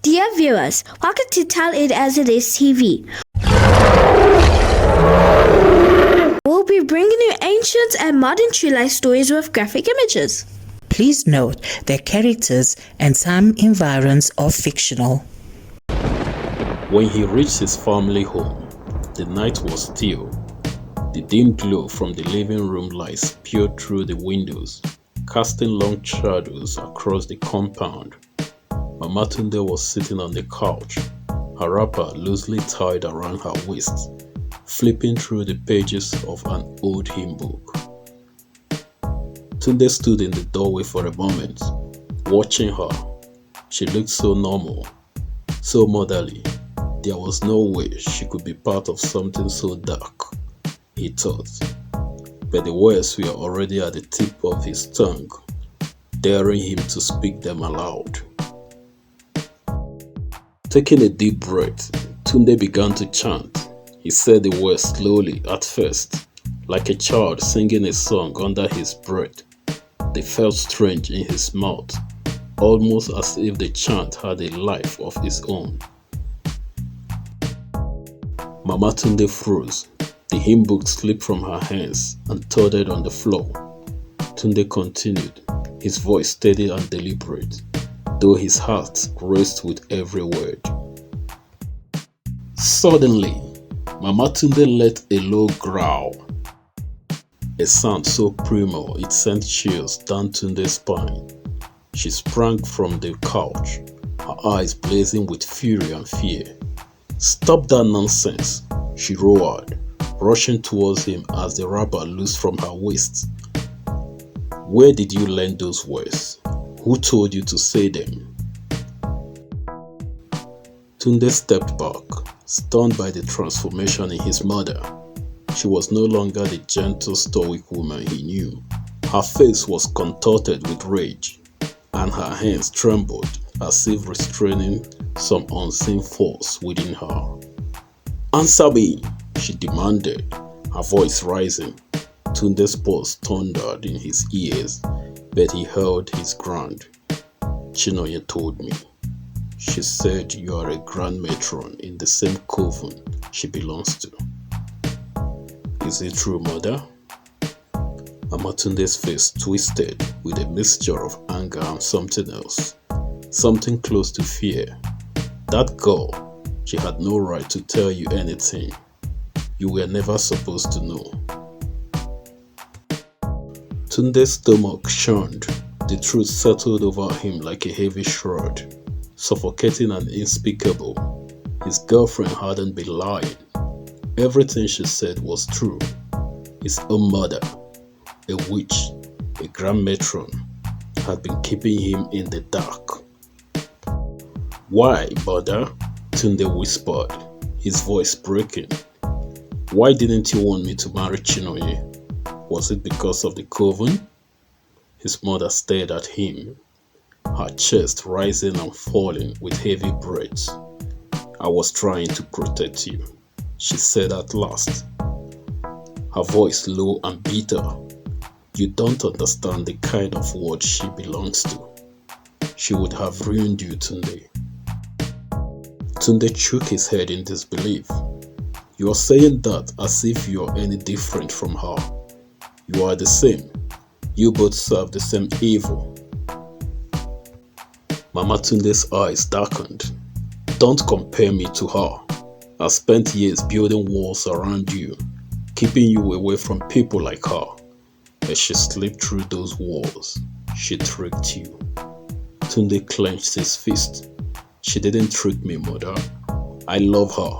Dear viewers, welcome to Tell It As It Is TV. We'll be bringing you ancient and modern true life stories with graphic images. Please note that characters and time environs are fictional. When he reached his family home, the night was still. The dim glow from the living room lights peered through the windows, casting long shadows across the compound. Mama Tunde was sitting on the couch, her wrapper loosely tied around her waist, flipping through the pages of an old hymn book. Tunde stood in the doorway for a moment, watching her. She looked so normal, so motherly. There was no way she could be part of something so dark, he thought. But the words were already at the tip of his tongue, daring him to speak them aloud. Taking a deep breath, Tunde began to chant. He said the words slowly at first, like a child singing a song under his breath. They felt strange in his mouth, almost as if the chant had a life of its own. Mama Tunde froze. The hymn book slipped from her hands and thudded on the floor. Tunde continued, his voice steady and deliberate, though his heart raced with every word. Suddenly, Mama Tunde let a low growl, a sound so primal it sent chills down Tunde's spine. She sprang from the couch, her eyes blazing with fury and fear. "Stop that nonsense," she roared, rushing towards him as the wrapper loosed from her waist. "Where did you learn those words? Who told you to say them?" Tunde stepped back, stunned by the transformation in his mother. She was no longer the gentle, stoic woman he knew. Her face was contorted with rage, and her hands trembled as if restraining some unseen force within her. "Answer me," she demanded, her voice rising. Tunde's pulse thundered in his ears, but he held his ground. "Chinoye told me. She said you are a grand matron in the same coven she belongs to." "Is it true, mother?" Mama Tunde's face twisted with a mixture of anger and something else, something close to fear. "That girl, she had no right to tell you anything. You were never supposed to know." Tunde's stomach churned. The truth settled over him like a heavy shroud, suffocating and unspeakable. His girlfriend hadn't been lying. Everything she said was true. His own mother, a witch, a grand matron, had been keeping him in the dark. "Why, mother?" Tunde whispered, his voice breaking. "Why didn't you want me to marry Chinoye? Was it because of the coven?" His mother stared at him, her chest rising and falling with heavy breaths. "I was trying to protect you," she said at last, her voice low and bitter. "You don't understand the kind of world she belongs to. She would have ruined you, Tunde." Tunde shook his head in disbelief. "You are saying that as if you are any different from her. You are the same. You both serve the same evil." Mama Tunde's eyes darkened. "Don't compare me to her. I spent years building walls around you, keeping you away from people like her. But she slipped through those walls. She tricked you." Tunde clenched his fist. "She didn't trick me, mother. I love her."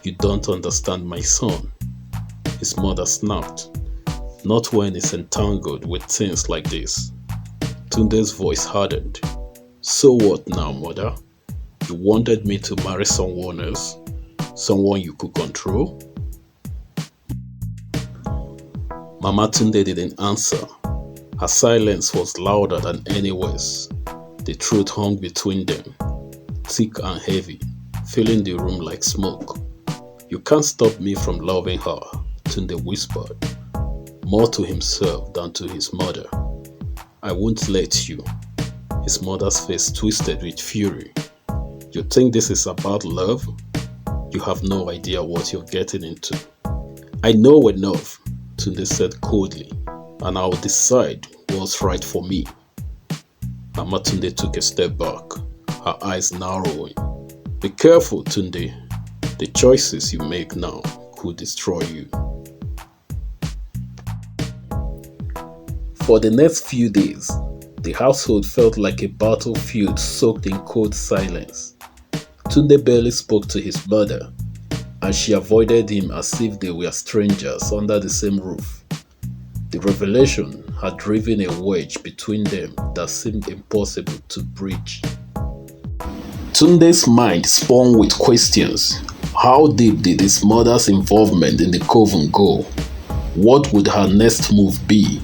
"You don't understand my son," his mother snapped. "Not when it's entangled with things like this." Tunde's voice hardened. "So what now, mother? You wanted me to marry someone else? Someone you could control?" Mama Tunde didn't answer. Her silence was louder than any words. The truth hung between them, thick and heavy, filling the room like smoke. "You can't stop me from loving her," Tunde whispered, more to himself than to his mother. "I won't let you." His mother's face twisted with fury. You think this is about love? You have no idea what you're getting into. I know enough, Tunde said coldly, and I'll decide what's right for me. Mama Tunde took a step back, her eyes narrowing. Be careful, Tunde. The choices you make now could destroy you. For the next few days, the household felt like a battlefield soaked in cold silence. Tunde barely spoke to his mother, and she avoided him as if they were strangers under the same roof. The revelation had driven a wedge between them that seemed impossible to bridge. Tunde's mind spun with questions. How deep did his mother's involvement in the coven go? What would her next move be?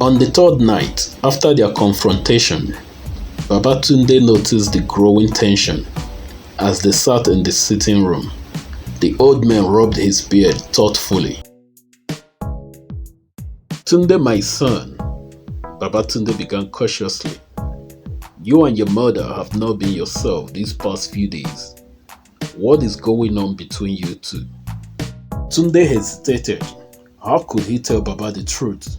On the third night, after their confrontation, Baba Tunde noticed the growing tension. As they sat in the sitting room, the old man rubbed his beard thoughtfully. Tunde, my son, Baba Tunde began cautiously. You and your mother have not been yourself these past few days. What is going on between you two? Tunde hesitated. How could he tell Baba the truth?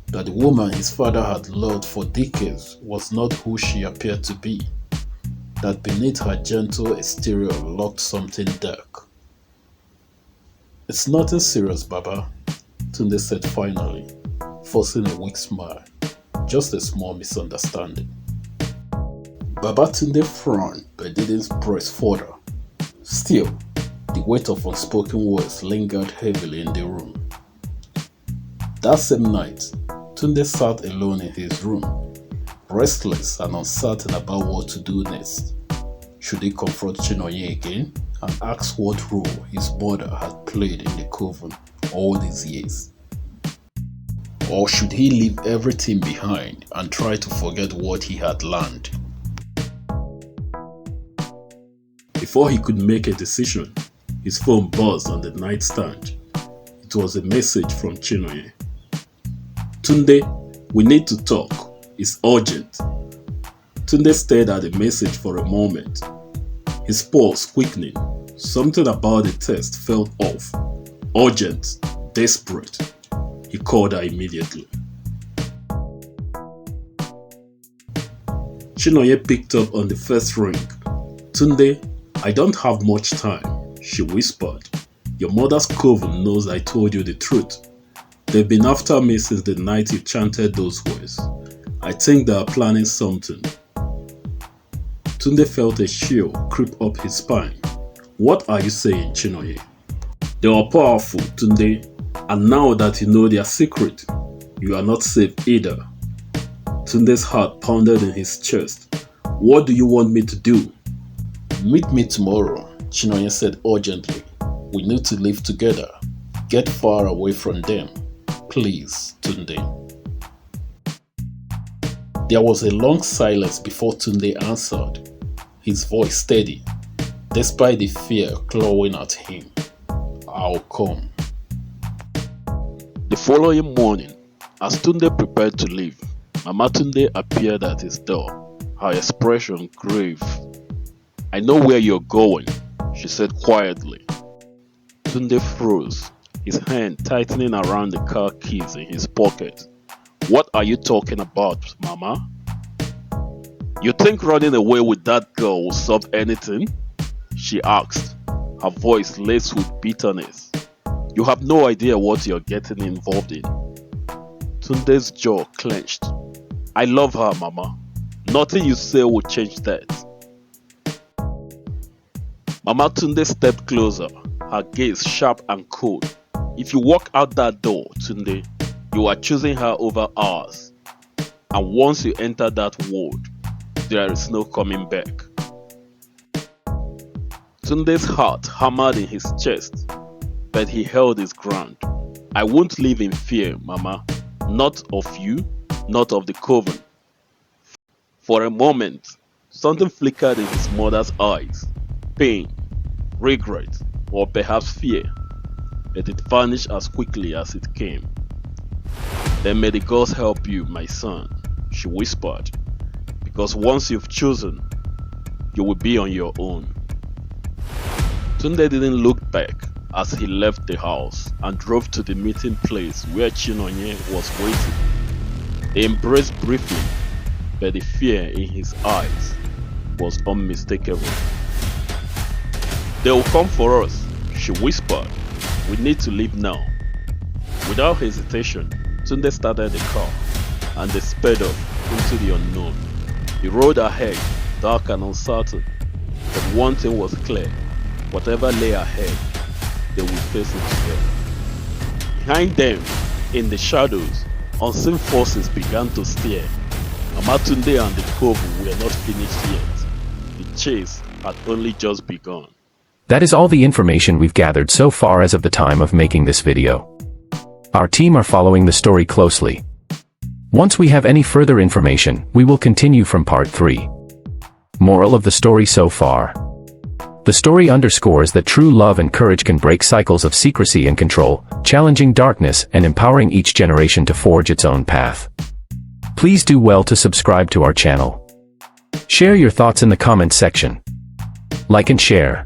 That the woman his father had loved for decades was not who she appeared to be. That beneath her gentle exterior lurked something dark. It's nothing serious, Baba, Tunde said finally, forcing a weak smile. Just a small misunderstanding. Baba Tunde frowned but didn't press further. Still, the weight of unspoken words lingered heavily in the room. That same night, Tunde sat alone in his room, restless and uncertain about what to do next. Should he confront Chinonye again and ask what role his mother had played in the coven all these years? Or should he leave everything behind and try to forget what he had learned? Before he could make a decision, his phone buzzed on the nightstand. It was a message from Chinonye. Tunde, we need to talk. It's urgent. Tunde stared at the message for a moment, his pulse quickening. Something about the text felt off. Urgent, desperate. He called her immediately. Chinonye picked up on the first ring. Tunde, I don't have much time, she whispered. Your mother's coven knows I told you the truth. They've been after me since the night you chanted those words. I think they are planning something. Tunde felt a chill creep up his spine. What are you saying, Chinonye? They are powerful, Tunde, and now that you know their secret, you are not safe either. Tunde's heart pounded in his chest. What do you want me to do? Meet me tomorrow, Chinonye said urgently. We need to live together. Get far away from them. Please, Tunde. There was a long silence before Tunde answered, his voice steady, despite the fear clawing at him. I'll come. The following morning, as Tunde prepared to leave, Mama Tunde appeared at his door, her expression grave. I know where you're going, she said quietly. Tunde froze, his hand tightening around the car keys in his pocket. What are you talking about, Mama? You think running away with that girl will solve anything? She asked, her voice laced with bitterness. You have no idea what you're getting involved in. Tunde's jaw clenched. I love her, Mama. Nothing you say will change that. Mama Tunde stepped closer, her gaze sharp and cold. If you walk out that door, Tunde, you are choosing her over ours. And once you enter that world, there is no coming back. Tunde's heart hammered in his chest, but he held his ground. I won't live in fear, Mama. Not of you, not of the coven. For a moment, something flickered in his mother's eyes. Pain, regret, or perhaps fear. But it vanished as quickly as it came. Then may the gods help you, my son, she whispered. Because once you've chosen, you will be on your own. Tunde didn't look back as he left the house and drove to the meeting place where Chinonye was waiting. They embraced briefly, but the fear in his eyes was unmistakable. "They will come for us," she whispered. "We need to leave now." Without hesitation, Tunde started the car and they sped off into the unknown. The road ahead, dark and uncertain, but one thing was clear: whatever lay ahead, they would face it together. Behind them, in the shadows, unseen forces began to stare. Amatunde and the Kovu were not finished yet. The chase had only just begun. That is all the information we've gathered so far as of the time of making this video. Our team are following the story closely. Once we have any further information, we will continue from part 3. Moral of the story so far. The story underscores that true love and courage can break cycles of secrecy and control, challenging darkness and empowering each generation to forge its own path. Please do well to subscribe to our channel. Share your thoughts in the comments section. Like and share.